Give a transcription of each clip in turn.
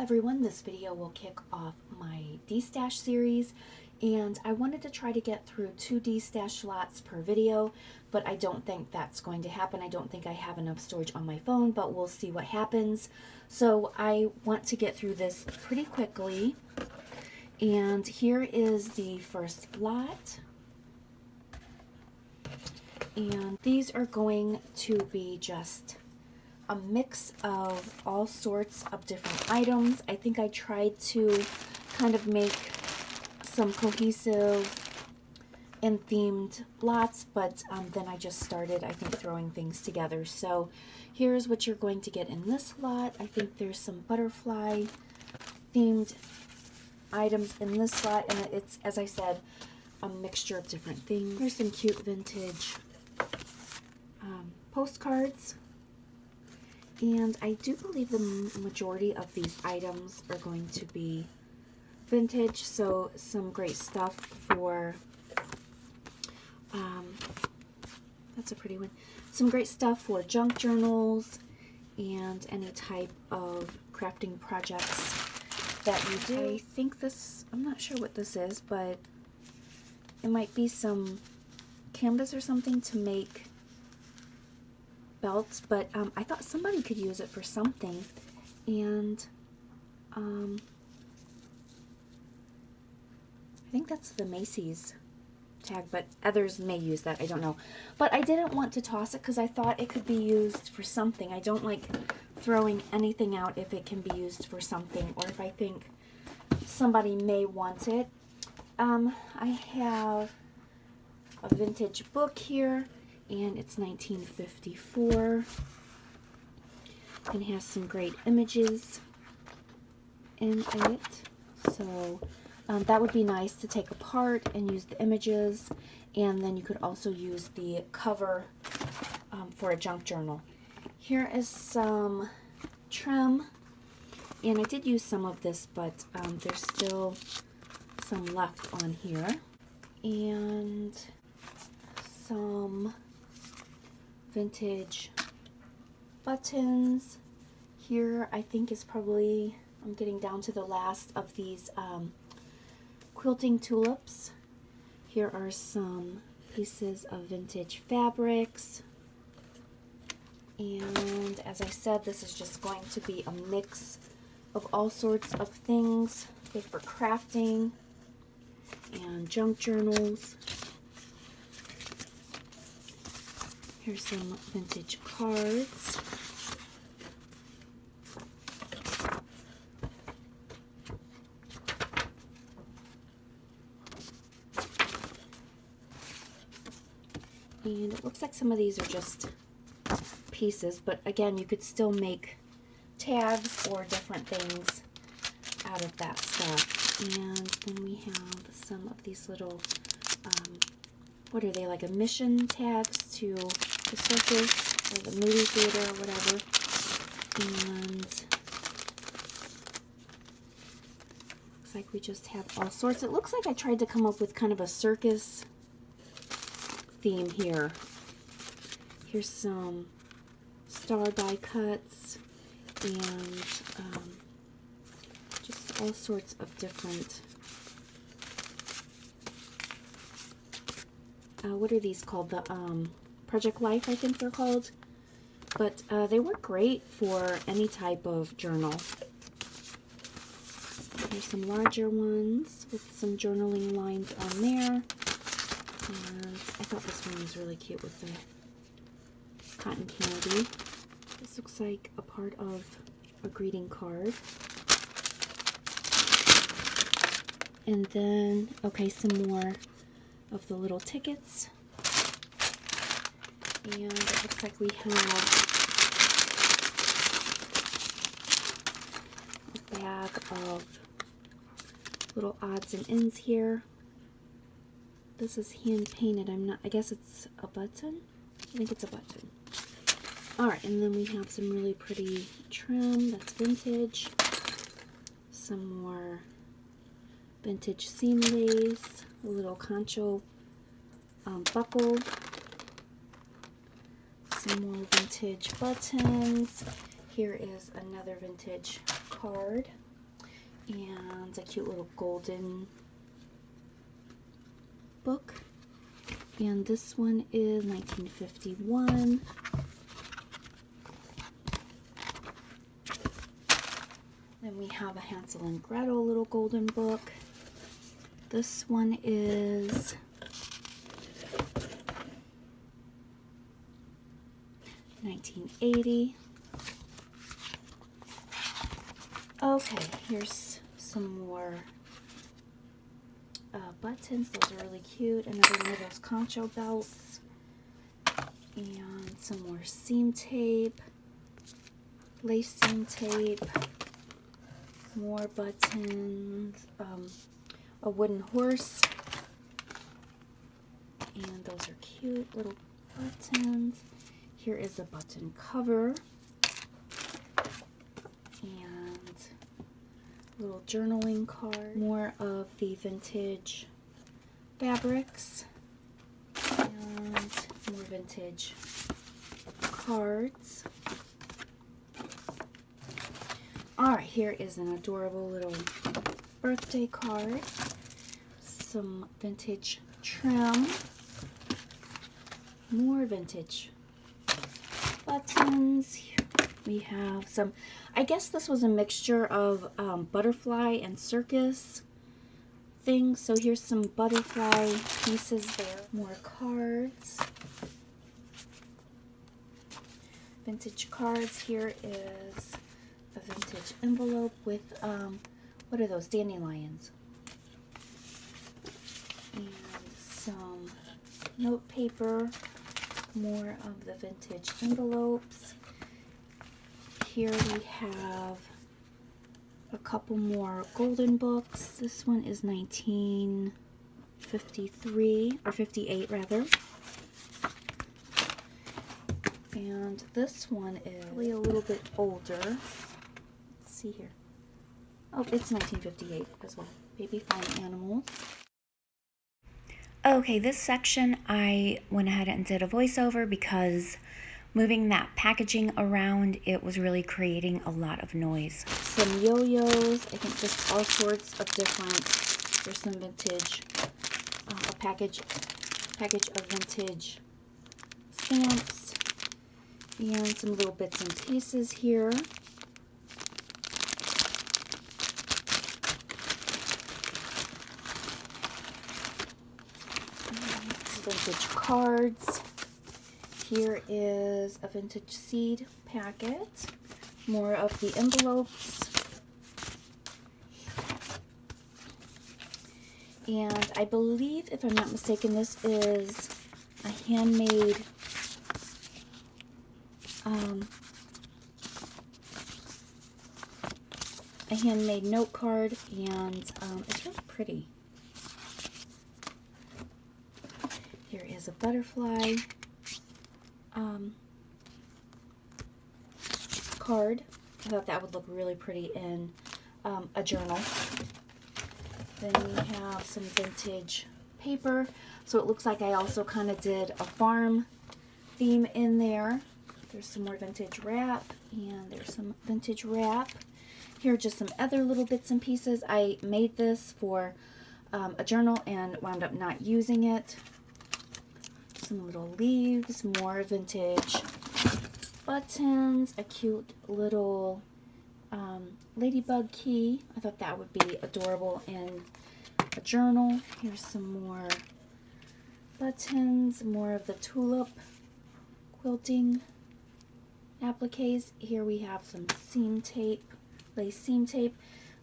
everyone, this video will kick off my Destash series, and I wanted to try to get through 2 Destash slots per video, but I don't think that's going to happen. I don't think I have enough storage on my phone, but we'll see what happens. So I want to get through this pretty quickly, and here is the first lot. And these are going to be just a mix of all sorts of different items. I think I tried to kind of make some cohesive and themed lots, but then I just started, I think, throwing things together. So here's what you're going to get in this lot. I think there's some butterfly themed items in this lot, and it's, as I said, a mixture of different things. Here's some cute vintage postcards. And I do believe the majority of these items are going to be vintage, so some great stuff for, that's a pretty one, some great stuff for junk journals and any type of crafting projects that you do. I think this, I'm not sure what this is, but it might be some canvas or something to make belts, but I thought somebody could use it for something, and I think that's the Macy's tag, but others may use that, I don't know. But I didn't want to toss it because I thought it could be used for something. I don't like throwing anything out if it can be used for something, or if I think somebody may want it. I have a vintage book here, and it's 1954, and has some great images in it. So that would be nice to take apart and use the images, and then you could also use the cover for a junk journal. Here is some trim, and I did use some of this, but there's still some left on here, and some vintage buttons. Here I think is probably, I'm getting down to the last of these quilting tulips. Here are some pieces of vintage fabrics, and as I said, this is just going to be a mix of all sorts of things, good for crafting and junk journals. Here's some vintage cards. And it looks like some of these are just pieces, but again, you could still make tags or different things out of that stuff. And then we have some of these little, what are they, like emission tags to the circus or the movie theater or whatever. And looks like we just have all sorts. It looks like I tried to come up with kind of a circus theme here. Here's some star die cuts and just all sorts of different, what are these called? The Project Life, I think they're called. But they work great for any type of journal. There's some larger ones with some journaling lines on there. And I thought this one was really cute with the cotton candy. This looks like a part of a greeting card. And then, okay, some more of the little tickets. And it looks like we have a bag of little odds and ends here. This is hand painted. I guess it's a button. I think it's a button. Alright, and then we have some really pretty trim that's vintage. Some more vintage seam lace, a little concho buckle. Some more vintage buttons. Here is another vintage card. and a cute little golden book. And this one is 1951. Then we have a Hansel and Gretel little golden book. This one is $19.80. Okay, here's some more buttons. Those are really cute. Another one of those concho belts. And some more seam tape. Lace seam tape. More buttons. A wooden horse. And those are cute little buttons. Here is a button cover. And little journaling card. More of the vintage fabrics. And more vintage cards. Alright, here is an adorable little birthday card. Some vintage trim. More vintage buttons. Here we have some, I guess this was a mixture of butterfly and circus things. So here's some butterfly pieces there. More cards. Vintage cards. Here is a vintage envelope with, what are those? Dandelions. And some note paper. More of the vintage envelopes. Here we have a couple more golden books. This one is 1953, or 58 rather. And this one is probably a little bit older. Let's see here. Oh, it's 1958 as well. Baby Fine Animals. Okay, this section I went ahead and did a voiceover because moving that packaging around, it was really creating a lot of noise. Some yo-yos, I think just all sorts of different, there's some vintage, a package of vintage stamps, and some little bits and pieces here. Vintage cards. Here is a vintage seed packet. More of the envelopes. And I believe, if I'm not mistaken, this is a handmade note card, and it's really pretty. Here is a butterfly card. I thought that would look really pretty in a journal. Then we have some vintage paper. So it looks like I also kind of did a farm theme in there. There's some more vintage wrap, and there's some vintage wrap. Here are just some other little bits and pieces. I made this for a journal and wound up not using it. Some little leaves, more vintage buttons, a cute little ladybug key. I thought that would be adorable in a journal. Here's some more buttons, more of the tulip quilting appliques. Here we have some seam tape, lace seam tape.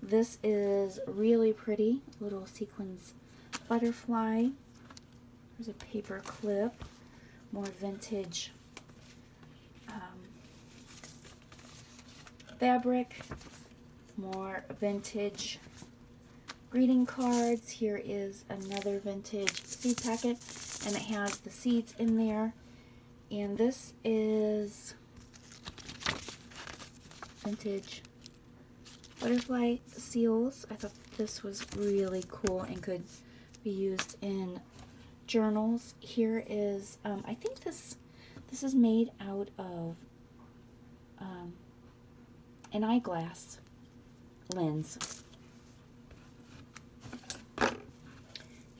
This is really pretty, little sequins butterfly. There's a paper clip, more vintage fabric, more vintage greeting cards. Here is another vintage seed packet, and it has the seeds in there. And this is vintage butterfly seals. I thought this was really cool and could be used in journals. Here is, I think this is made out of an eyeglass lens.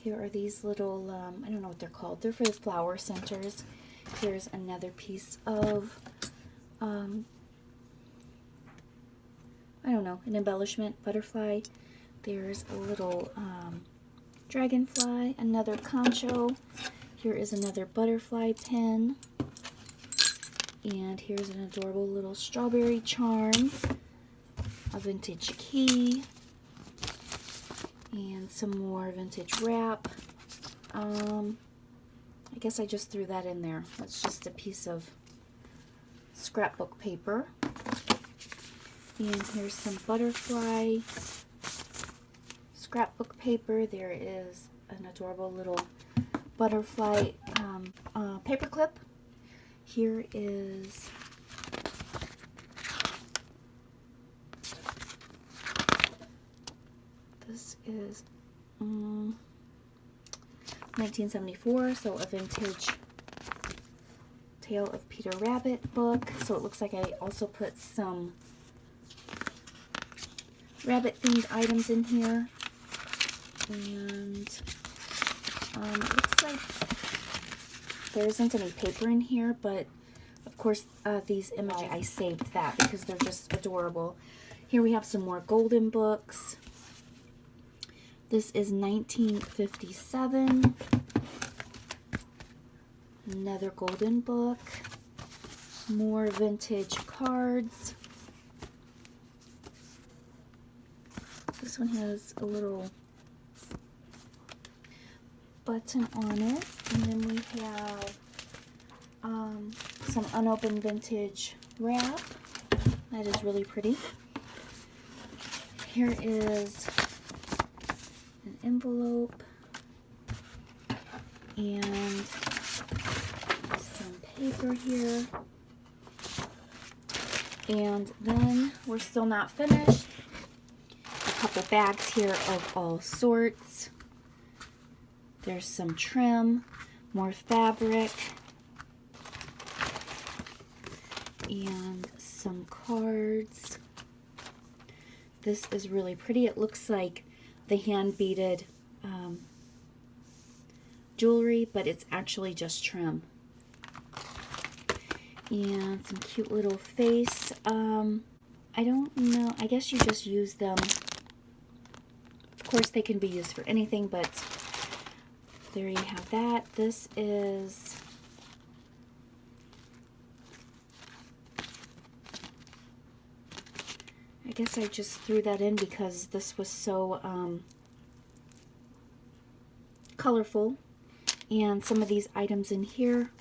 Here are these little, I don't know what they're called. They're for the flower centers. Here's another piece of, I don't know, an embellishment butterfly. There's a little dragonfly, another concho. Here is another butterfly pin. And here's an adorable little strawberry charm, a vintage key, and some more vintage wrap. I guess I just threw that in there. That's just a piece of scrapbook paper. And here's some butterfly scrapbook paper. There is an adorable little butterfly paper clip. Here is this is 1974, so a vintage Tale of Peter Rabbit book. So it looks like I also put some rabbit themed items in here. And it looks like there isn't any paper in here, but of course these images, I saved that because they're just adorable. Here we have some more golden books. This is 1957. Another golden book. More vintage cards. This one has a little button on it. And then we have some unopened vintage wrap. That is really pretty. Here is an envelope and some paper here. And then we're still not finished. A couple bags here of all sorts. There's some trim, more fabric, and some cards. This is really pretty. It looks like the hand beaded jewelry, but it's actually just trim. And some cute little face. I don't know. I guess you just use them. Of course, they can be used for anything, but there you have that. This is I guess I just threw that in because this was so colorful. And some of these items in here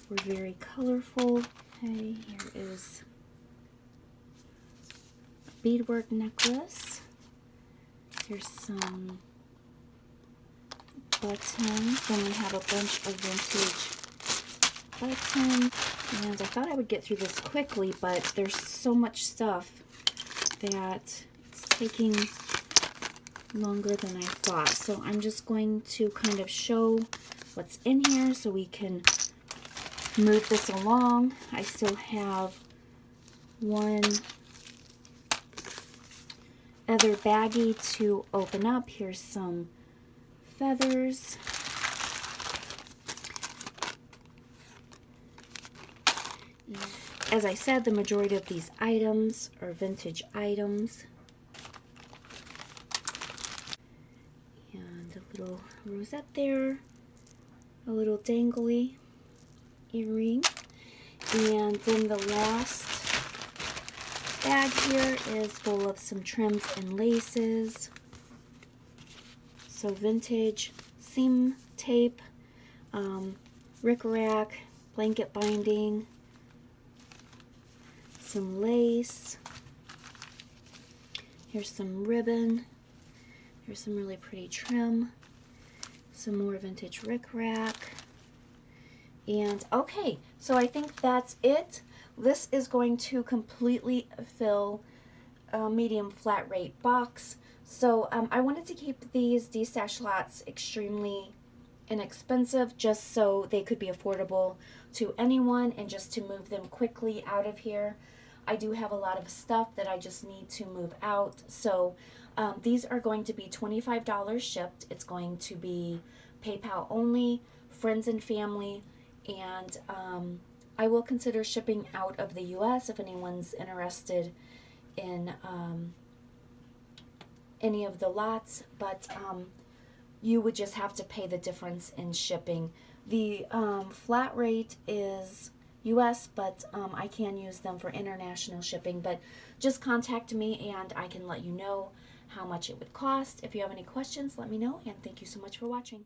were very colorful. Okay, here is a beadwork necklace. Here's some buttons. Then we have a bunch of vintage buttons. And I thought I would get through this quickly, but there's so much stuff that it's taking longer than I thought. So I'm just going to kind of show what's in here so we can move this along. I still have one other baggie to open up. Here's some feathers. As I said, the majority of these items are vintage items. And a little rosette there, a little dangly earring. And then the last bag here is full of some trims and laces. So vintage seam tape, rickrack, blanket binding, some lace. Here's some ribbon. Here's some really pretty trim. Some more vintage rickrack. And okay, so I think that's it. This is going to completely fill a medium flat rate box. So I wanted to keep these Destash lots extremely inexpensive just so they could be affordable to anyone and just to move them quickly out of here. I do have a lot of stuff that I just need to move out. So these are going to be $25 shipped. It's going to be PayPal only, friends and family, and I will consider shipping out of the US if anyone's interested in any of the lots, but you would just have to pay the difference in shipping. The flat rate is US, but I can use them for international shipping. But just contact me and I can let you know how much it would cost. If you have any questions, let me know, and thank you so much for watching.